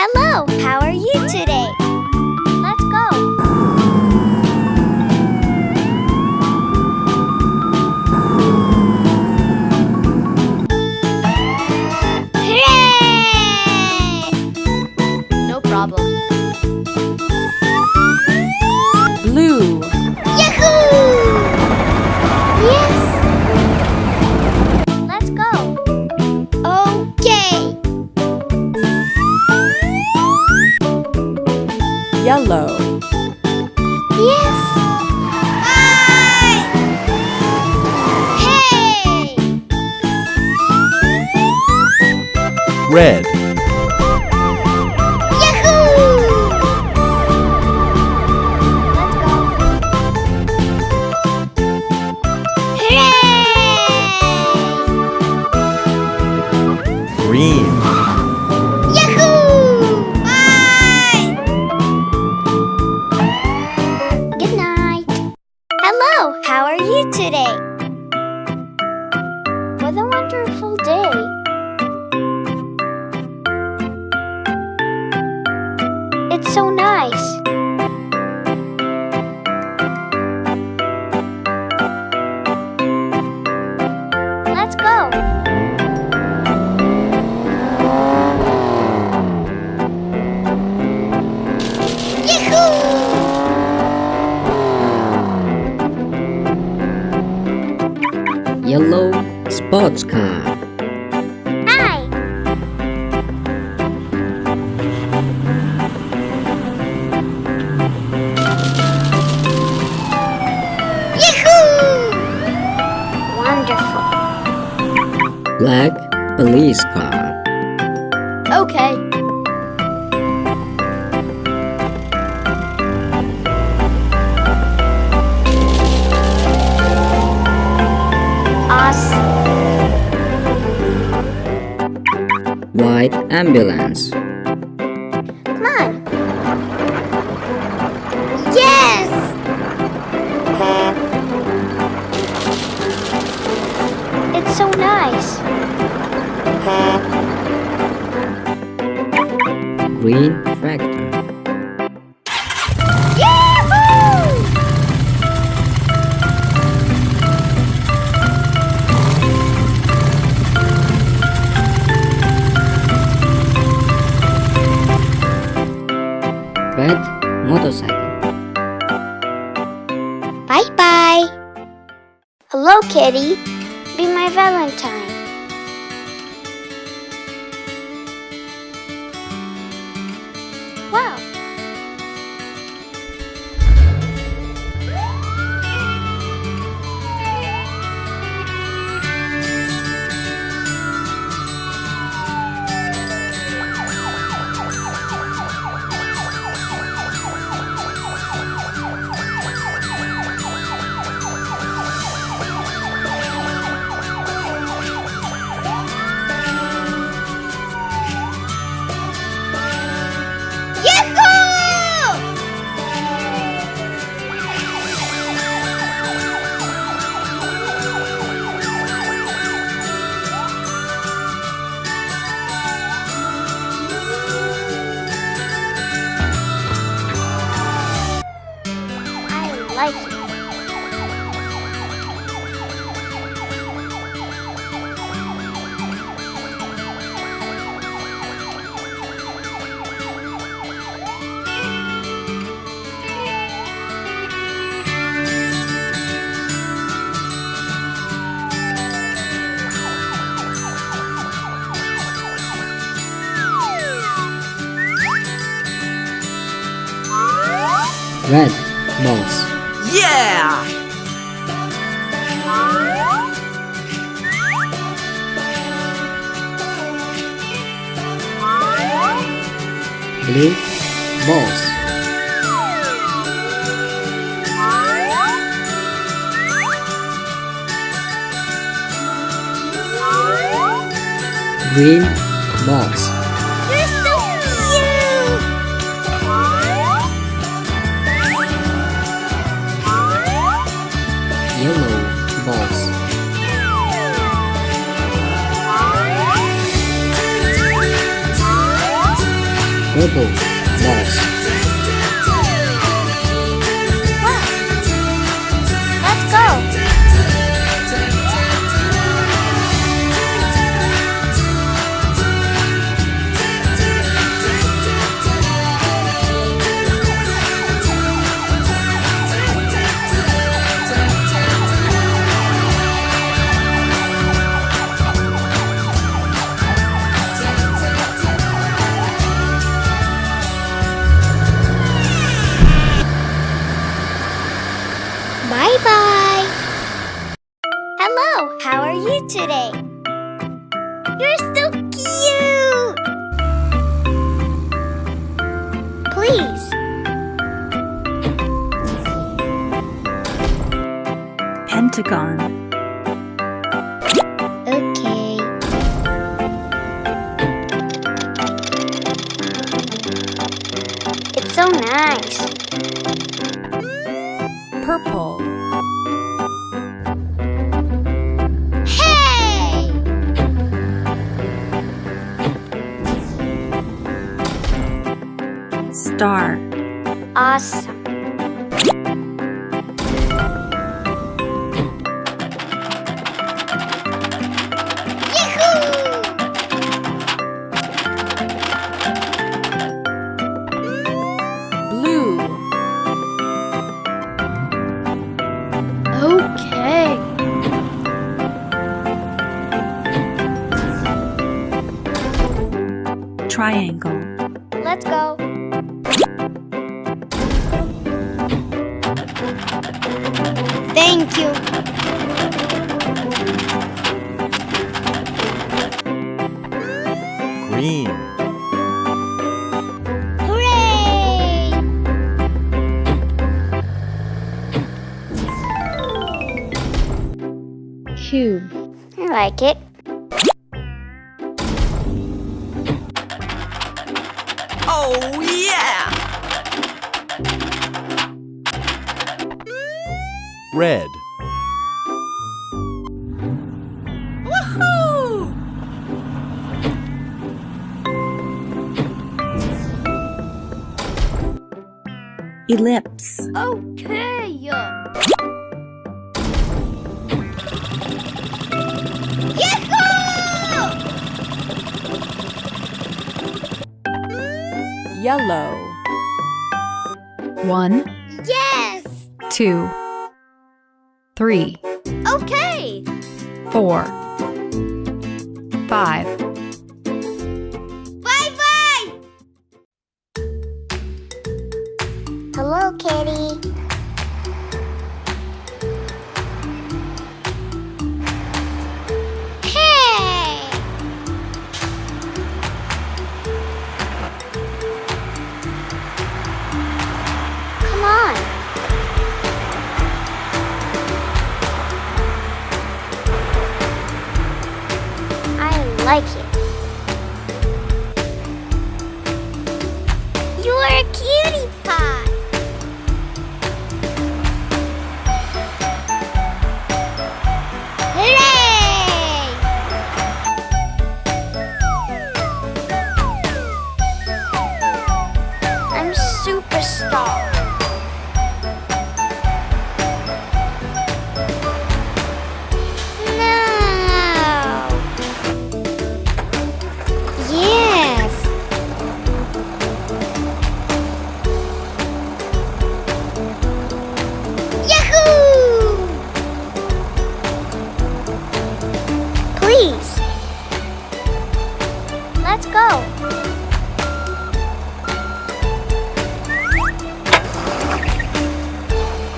Hello, how are you today? Let's go. Hooray! No problem. Blue. Yahoo! Yes! Let's go. Okay. Yellow. Yes! Aye! Hey! Red. Yahoo! Let's go. Hooray! Green. Yahoo! Bye! Good night. Hello, how are you today? What a wonderful day. It's so nice. Let's go. Yellow sports car. Hi. Yahoo! Wonderful. Black police car. Okay. Awesome. White ambulance. Come on. Yes! It's so nice. Green tractor. Yahoo! Red motorcycle. Bye-bye. Hello, kitty. Be my Valentine. Wow. Yahoo! I like it. Red balls. Yeah! Blue balls. Green balls. You're so cute! Yellow balls. Purple. Mouse. Wow. Let's go. Bye-bye. Hello, how are you today? You're so cute. Please. Pentagon. Okay. It's so nice. Purple. Hey! Star. Awesome. Yahoo! Blue. Okay. Triangle. Let's go. Thank you. Green. Hooray! Cube. I like it. Oh, yeah! Red. Woohoo! Ellipse. Okay. Yellow. 1, Yes! 2, 3, Okay! 4, 5. Bye-bye! Hello, Kitty. Hey! Come on. I like it. You're a cutie pie. Hooray! I'm superstar. No. Yes. Yahoo! Please. Let's go.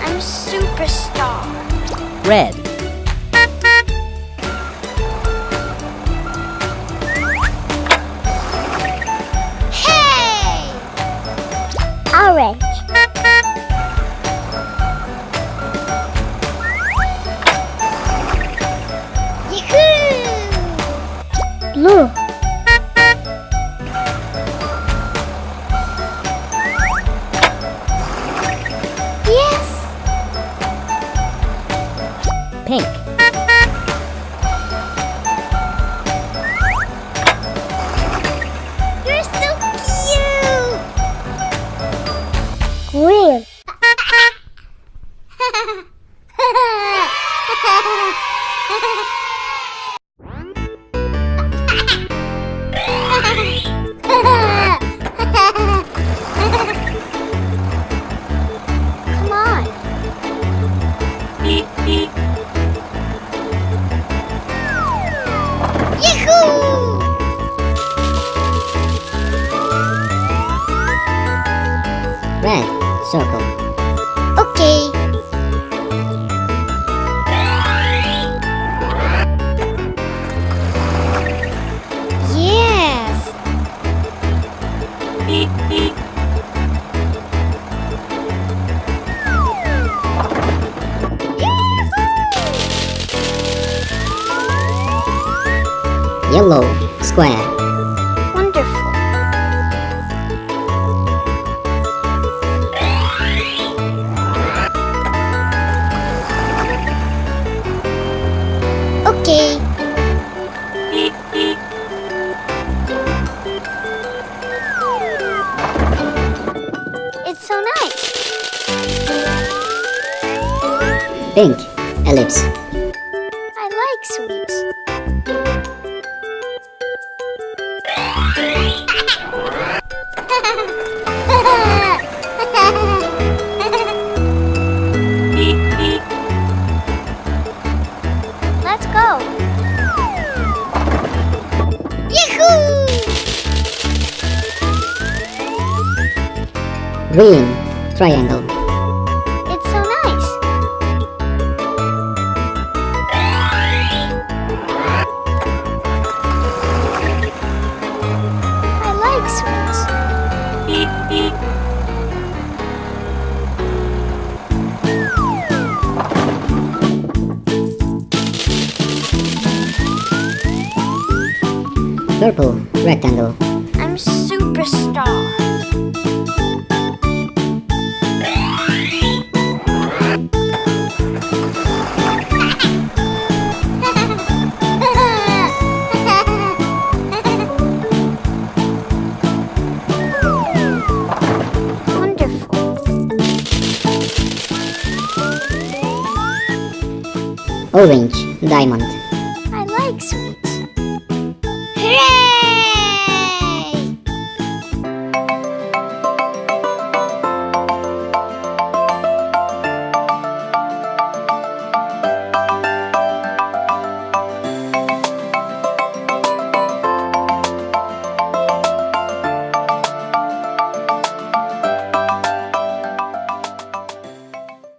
I'm superstar. Red. Hey! Orange. Yahoo! Blue. Yes. Pink. You're so cute. Red. Circle. Okay. Yes. Yellow. Square. Wonderful. Okay. It's so nice. Pink. Ellipse. I like sweets. Let's go. Yahoo! Green. Triangle. It's so nice. I like sweets. Purple. Rectangle. I'm superstar. Wonderful. Orange. Diamond.